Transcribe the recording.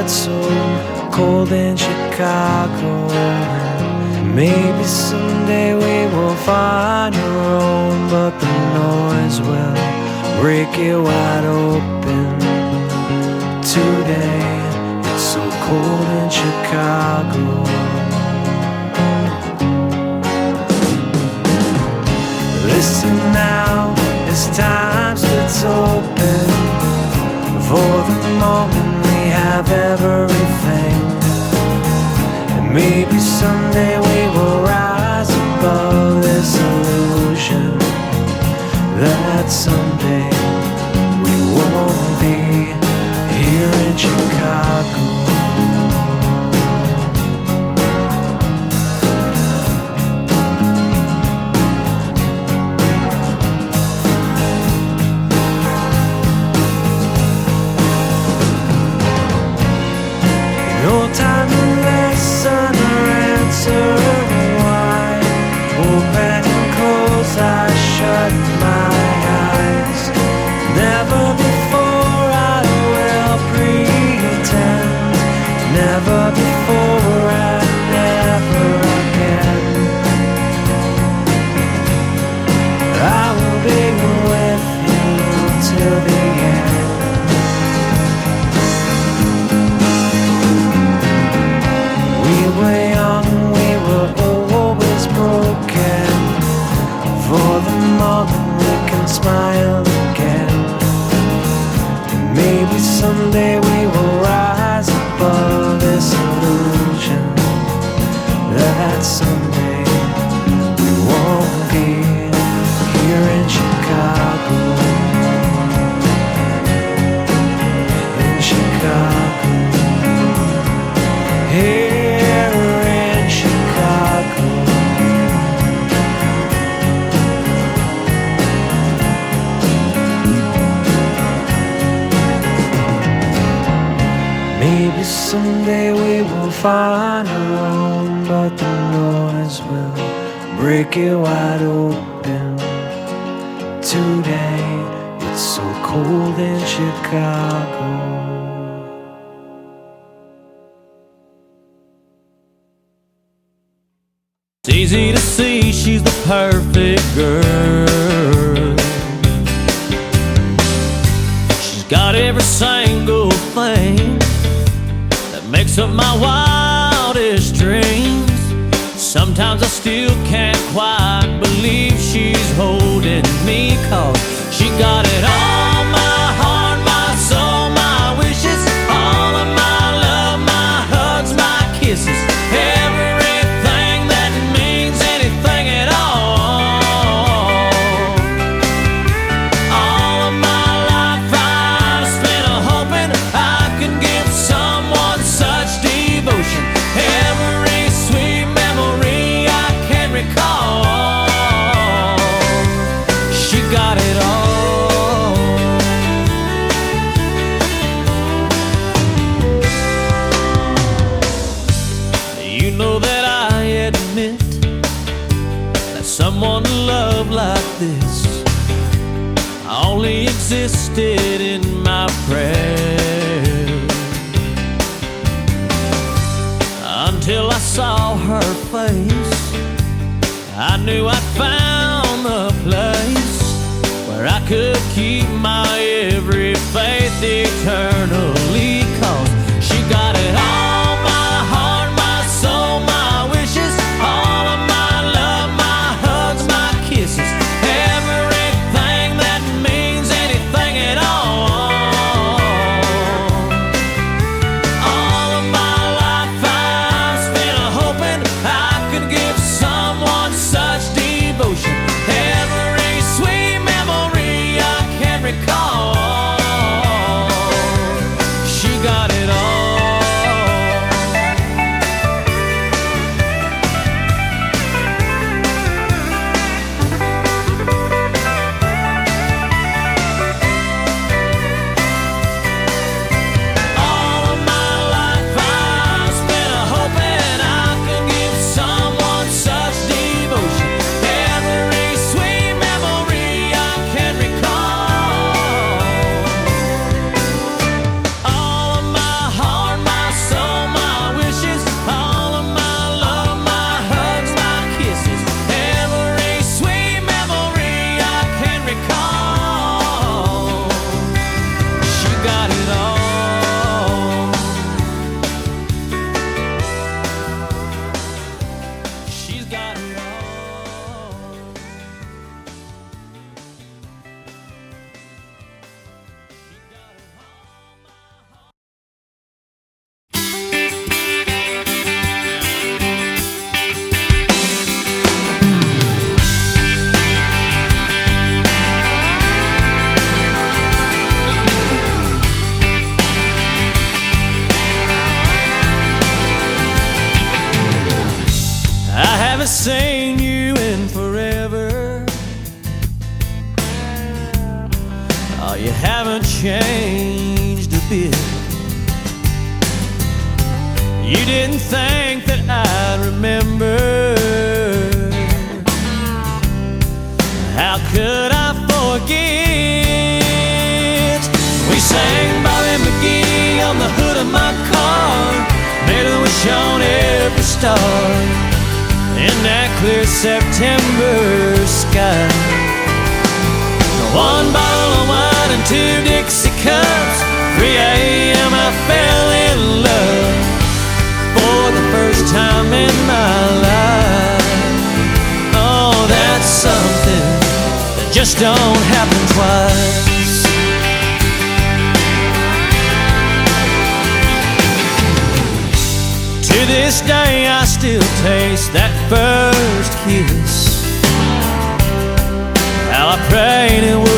it's so cold in Chicago. Maybe someday we will find our own, but the noise will break it wide open. Today, it's so cold in Chicago. Listen now, it's time splits open. For the moment we have everything. And maybe someday we will rise above this illusion that someday we won't be here in Chicago. No time to listen or answer why. Open and close, I shut my eyes. Never before I will pretend. Never before and never again. I will be with you till the end. We were young, we were always broken. For the moment we can smile again. Maybe someday we will rise above this illusion that someday we won't be here in Chicago. In Chicago. Here in Chicago. Maybe someday we will find our own, but the noise will break it wide open. Today, it's so cold in Chicago. It's easy to see she's the perfect girl. She's got every single thing that makes up my wildest dreams. Sometimes I still can't quite believe she's holding me, 'cause she got it all, my heart, my soul, my wishes, all of my love, my hugs, my kisses, everything that means anything at all. All of my life I've spent hoping I could give someone such devotion. Every sweet memory I can recall, she got it all. You know that I admit that someone to love like this only existed in my prayers, until I saw her face. I knew I'd found the place where I could keep my every faith eternally, 'cause she got it all, my heart, my soul, my wishes, all of my love, my hugs, my kisses, everything that means anything at all. All of my life I've spent hoping I could give someone such devotion. changed a bit. You didn't think that I'd remember. How could I forget? We sang Bobby McGee on the hood of my car, made a wish on every star in that clear September sky. One bottle of wine and 2 Dixie cups, 3 a.m. I fell in love for the first time in my life. Oh, that's something that just don't happen twice. To this day I still taste that first kiss. How I prayed it would